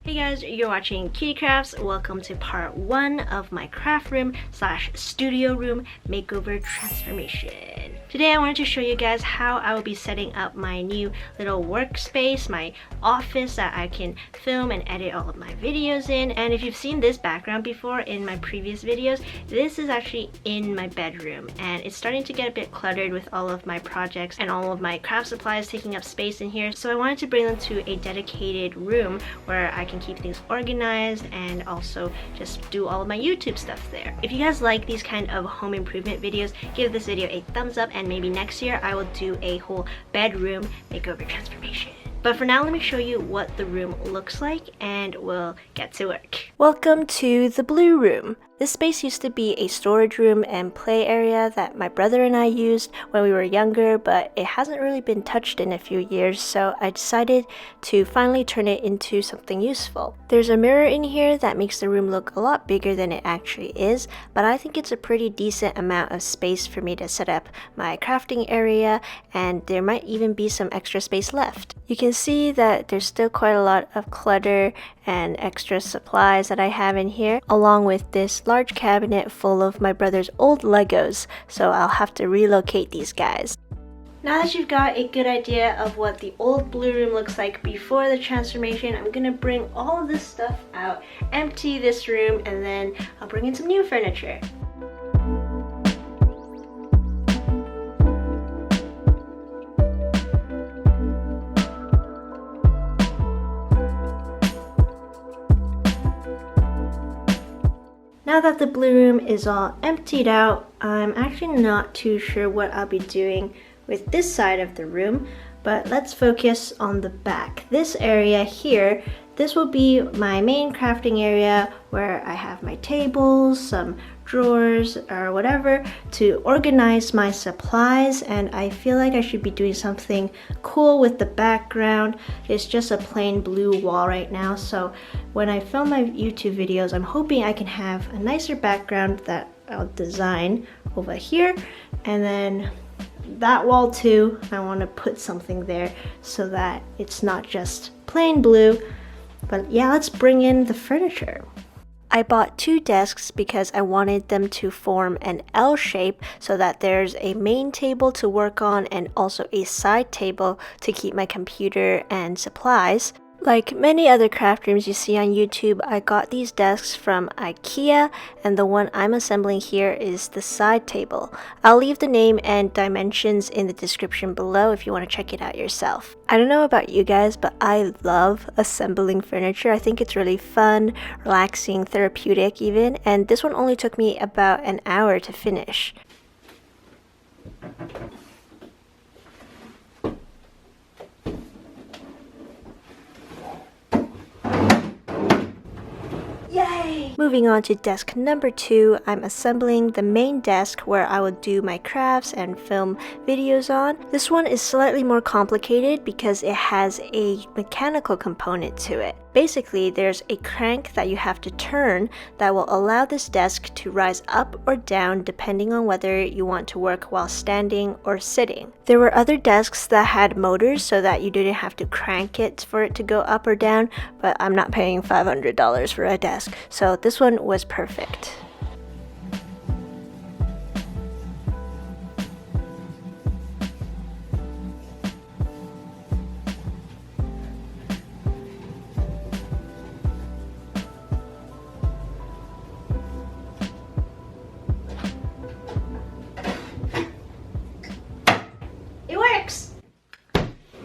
Hey guys, you're watching Cutie Crafts. Welcome to part 1 of my craft room / studio room makeover transformation. Today I wanted to show you guys how I will be setting up my new little workspace, my office that I can film and edit all of my videos in. And if you've seen this background before in my previous videos, this is actually in my bedroom and it's starting to get a bit cluttered with all of my projects and all of my craft supplies taking up space in here. So I wanted to bring them to a dedicated room where I can keep things organized and also just do all of my YouTube stuff there. If you guys like these kind of home improvement videos, give this video a thumbs up and maybe next year I will do a whole bedroom makeover transformation. But for now, let me show you what the room looks like and we'll get to work. Welcome to the blue room. This space used to be a storage room and play area that my brother and I used when we were younger, but it hasn't really been touched in a few years, so I decided to finally turn it into something useful. There's a mirror in here that makes the room look a lot bigger than it actually is, but I think it's a pretty decent amount of space for me to set up my crafting area, and there might even be some extra space left. You can see that there's still quite a lot of clutter and extra supplies that I have in here, along with this large cabinet full of my brother's old Legos, so I'll have to relocate these guys. Now that you've got a good idea of what the old blue room looks like before the transformation, I'm gonna bring all of this stuff out, empty this room, and then I'll bring in some new furniture. Now that the blue room is all emptied out, I'm actually not too sure what I'll be doing with this side of the room, but let's focus on the back. This area here, this will be my main crafting area where I have my tables, some drawers or whatever to organize my supplies, and I feel like I should be doing something cool with the background. It's just a plain blue wall right now, so when I film my YouTube videos, I'm hoping I can have a nicer background that I'll design over here, and then that wall too, I want to put something there so that it's not just plain blue. But yeah, let's bring in the furniture. I bought 2 desks because I wanted them to form an L shape so that there's a main table to work on and also a side table to keep my computer and supplies. Like many other craft rooms you see on YouTube, I got these desks from IKEA, and the one I'm assembling here is the side table. I'll leave the name and dimensions in the description below if you want to check it out yourself. I don't know about you guys, but I love assembling furniture. I think it's really fun, relaxing, therapeutic even, and this one only took me about an hour to finish. Yay! Moving on to desk number 2, I'm assembling the main desk where I will do my crafts and film videos on. This one is slightly more complicated because it has a mechanical component to it. Basically, there's a crank that you have to turn that will allow this desk to rise up or down depending on whether you want to work while standing or sitting. There were other desks that had motors so that you didn't have to crank it for it to go up or down, but I'm not paying $500 for a desk, so this one was perfect.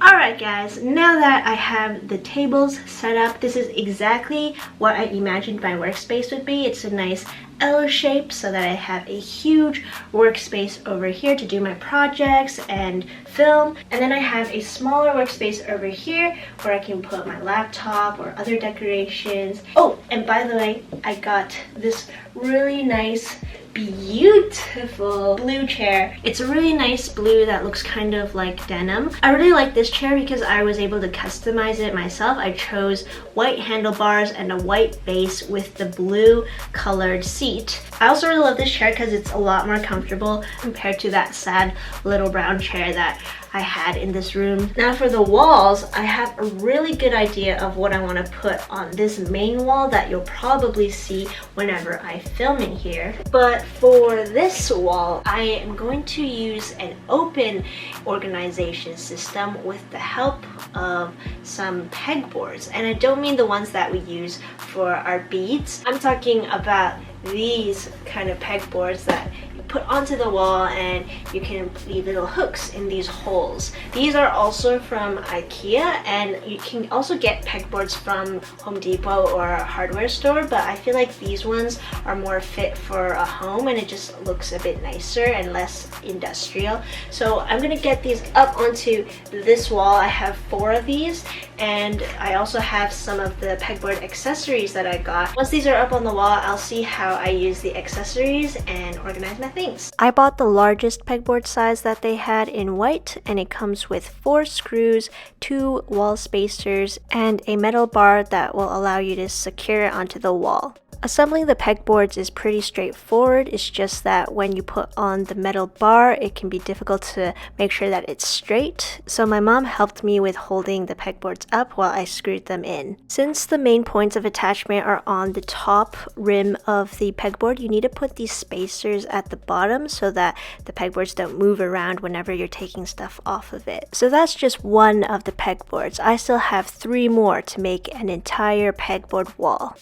Alright guys, now that I have the tables set up, this is exactly what I imagined my workspace would be. It's a nice L shape so that I have a huge workspace over here to do my projects and film. And then I have a smaller workspace over here where I can put my laptop or other decorations. Oh, and by the way, I got this really nice beautiful blue chair. It's a really nice blue that looks kind of like denim. I really like this chair because I was able to customize it myself. I chose white handlebars and a white base with the blue colored seat. I also really love this chair because it's a lot more comfortable compared to that sad little brown chair that I had in this room. Now for the walls, I have a really good idea of what I want to put on this main wall that you'll probably see whenever I film in here. But for this wall, I am going to use an open organization system with the help of some pegboards. And I don't mean the ones that we use for our beads. I'm talking about these kind of pegboards that you put onto the wall and you can leave little hooks in these holes. These are also from IKEA, and you can also get pegboards from Home Depot or a hardware store, but I feel like these ones are more fit for a home and it just looks a bit nicer and less industrial. So I'm gonna get these up onto this wall. I have 4 of these, and I also have some of the pegboard accessories that I got. Once these are up on the wall, I'll see how I use the accessories and organize my things. I bought the largest pegboard size that they had in white, and it comes with 4 screws, 2 wall spacers, and a metal bar that will allow you to secure it onto the wall. Assembling the pegboards is pretty straightforward. It's just that when you put on the metal bar, it can be difficult to make sure that it's straight. So my mom helped me with holding the pegboards up while I screwed them in. Since the main points of attachment are on the top rim of the pegboard, you need to put these spacers at the bottom so that the pegboards don't move around whenever you're taking stuff off of it. So that's just one of the pegboards. I still have 3 more to make an entire pegboard wall.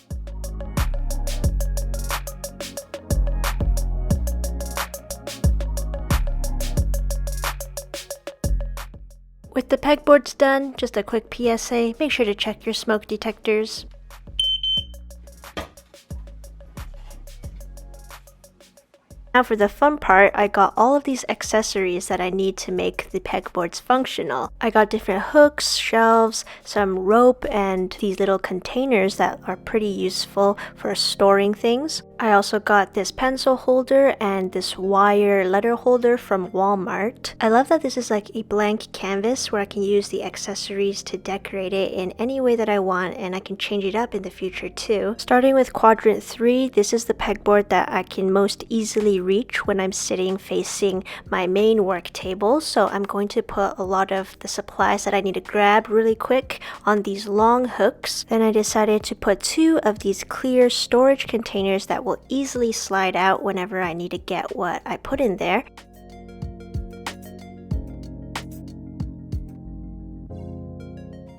With the pegboards done, just a quick PSA, make sure to check your smoke detectors. Now for the fun part, I got all of these accessories that I need to make the pegboards functional. I got different hooks, shelves, some rope, and these little containers that are pretty useful for storing things. I also got this pencil holder and this wire letter holder from Walmart. I love that this is like a blank canvas where I can use the accessories to decorate it in any way that I want, and I can change it up in the future too. Starting with quadrant 3, this is the pegboard that I can most easily reach when I'm sitting facing my main work table. So I'm going to put a lot of the supplies that I need to grab really quick on these long hooks. Then I decided to put 2 of these clear storage containers that will easily slide out whenever I need to get what I put in there.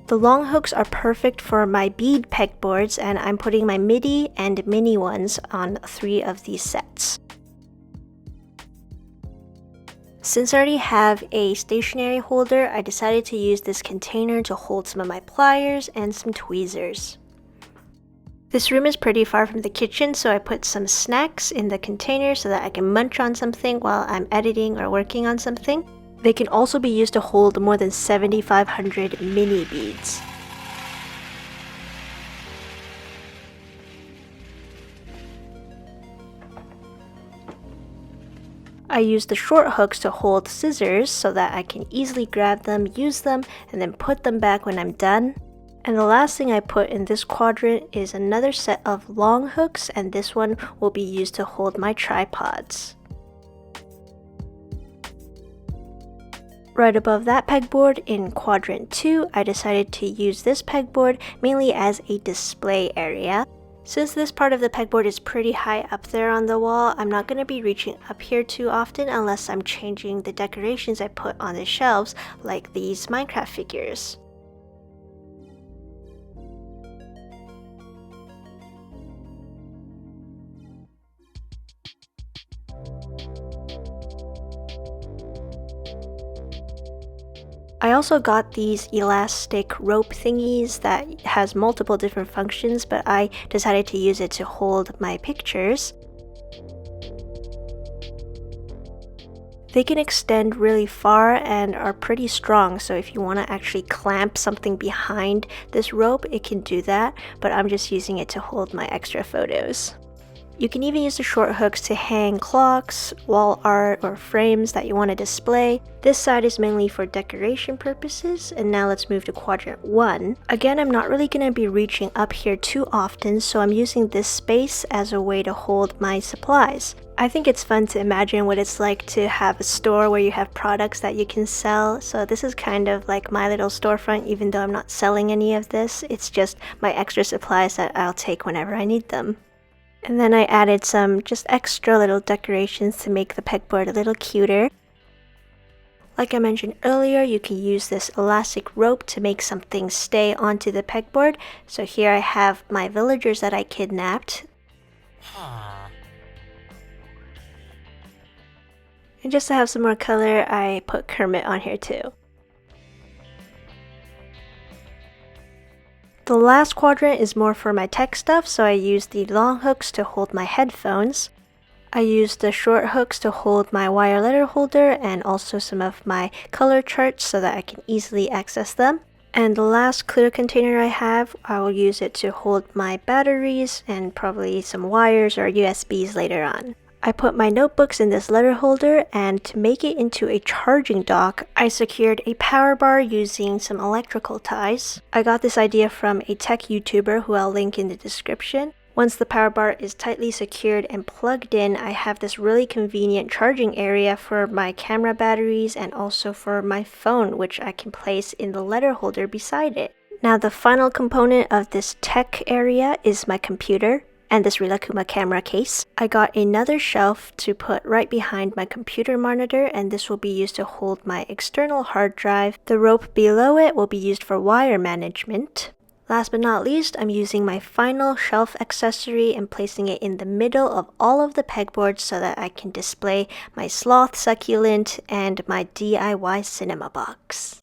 The long hooks are perfect for my bead pegboards, and I'm putting my midi and mini ones on 3 of these sets. Since I already have a stationery holder, I decided to use this container to hold some of my pliers and some tweezers. This room is pretty far from the kitchen, so I put some snacks in the container so that I can munch on something while I'm editing or working on something. They can also be used to hold more than 7,500 mini beads. I use the short hooks to hold scissors so that I can easily grab them, use them, and then put them back when I'm done. And the last thing I put in this quadrant is another set of long hooks, and this one will be used to hold my tripods. Right above that pegboard in quadrant 2, I decided to use this pegboard mainly as a display area. Since this part of the pegboard is pretty high up there on the wall, I'm not going to be reaching up here too often unless I'm changing the decorations I put on the shelves, like these Minecraft figures. I also got these elastic rope thingies that has multiple different functions, but I decided to use it to hold my pictures. They can extend really far and are pretty strong, so if you want to actually clamp something behind this rope, it can do that, but I'm just using it to hold my extra photos. You can even use the short hooks to hang clocks, wall art, or frames that you want to display. This side is mainly for decoration purposes, and now let's move to quadrant 1. Again, I'm not really going to be reaching up here too often, so I'm using this space as a way to hold my supplies. I think it's fun to imagine what it's like to have a store where you have products that you can sell. So this is kind of like my little storefront, even though I'm not selling any of this. It's just my extra supplies that I'll take whenever I need them. And then I added some just extra little decorations to make the pegboard a little cuter. Like I mentioned earlier, you can use this elastic rope to make something stay onto the pegboard. So here I have my villagers that I kidnapped. And just to have some more color, I put Kermit on here too. The last quadrant is more for my tech stuff, so I used the long hooks to hold my headphones. I used the short hooks to hold my wire letter holder and also some of my color charts so that I can easily access them. And the last clear container I have, I will use it to hold my batteries and probably some wires or USBs later on. I put my notebooks in this letter holder, and to make it into a charging dock, I secured a power bar using some electrical ties. I got this idea from a tech YouTuber who I'll link in the description. Once the power bar is tightly secured and plugged in, I have this really convenient charging area for my camera batteries and also for my phone, which I can place in the letter holder beside it. Now the final component of this tech area is my computer and this Rilakkuma camera case. I got another shelf to put right behind my computer monitor, and this will be used to hold my external hard drive. The rope below it will be used for wire management. Last but not least, I'm using my final shelf accessory and placing it in the middle of all of the pegboards so that I can display my sloth succulent and my DIY cinema box.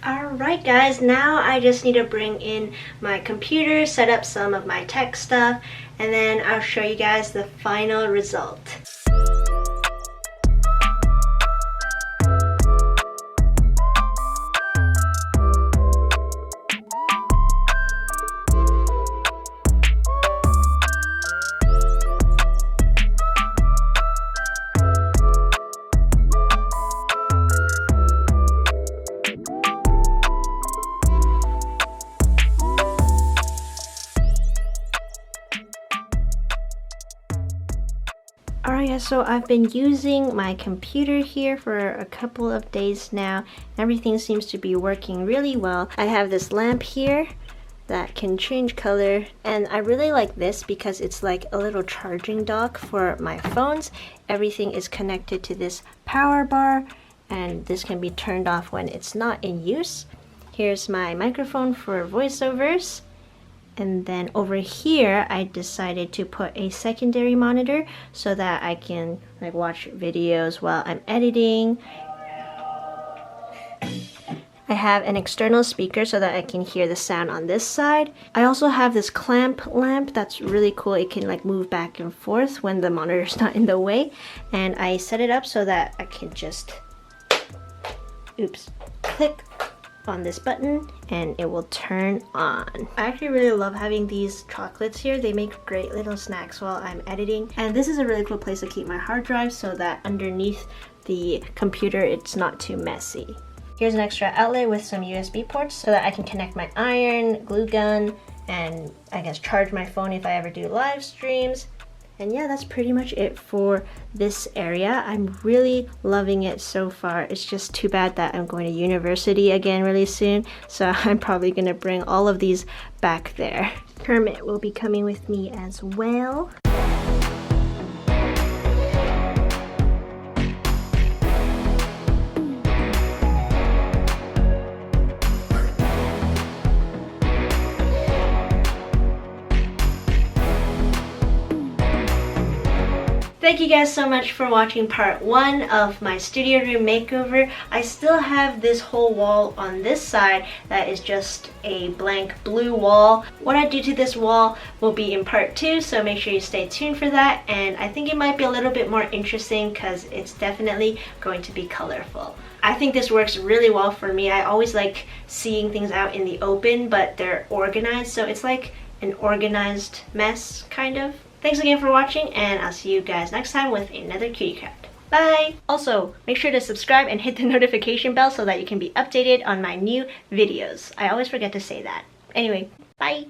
Alright guys, now I just need to bring in my computer, set up some of my tech stuff, and then I'll show you guys the final result. Alright guys, so I've been using my computer here for a couple of days now. Everything seems to be working really well. I have this lamp here that can change color, and I really like this because it's like a little charging dock for my phones. Everything is connected to this power bar, and this can be turned off when it's not in use. Here's my microphone for voiceovers. And then over here, I decided to put a secondary monitor so that I can like watch videos while I'm editing. I have an external speaker so that I can hear the sound on this side. I also have this clamp lamp that's really cool. It can like move back and forth when the monitor's not in the way. And I set it up so that I can just, click on this button and it will turn on. I actually really love having these chocolates here. They make great little snacks while I'm editing. And this is a really cool place to keep my hard drive so that underneath the computer it's not too messy. Here's an extra outlet with some USB ports so that I can connect my iron, glue gun, and I guess charge my phone if I ever do live streams. And yeah, that's pretty much it for this area. I'm really loving it so far. It's just too bad that I'm going to university again really soon, so I'm probably gonna bring all of these back there. Kermit will be coming with me as well. Thank you guys so much for watching part 1 of my studio room makeover. I still have this whole wall on this side that is just a blank blue wall. What I do to this wall will be in part 2, so make sure you stay tuned for that. And I think it might be a little bit more interesting because it's definitely going to be colorful. I think this works really well for me. I always like seeing things out in the open, but they're organized, so it's like an organized mess, kind of. Thanks again for watching, and I'll see you guys next time with another cutie craft. Bye! Also, make sure to subscribe and hit the notification bell so that you can be updated on my new videos. I always forget to say that. Anyway, bye!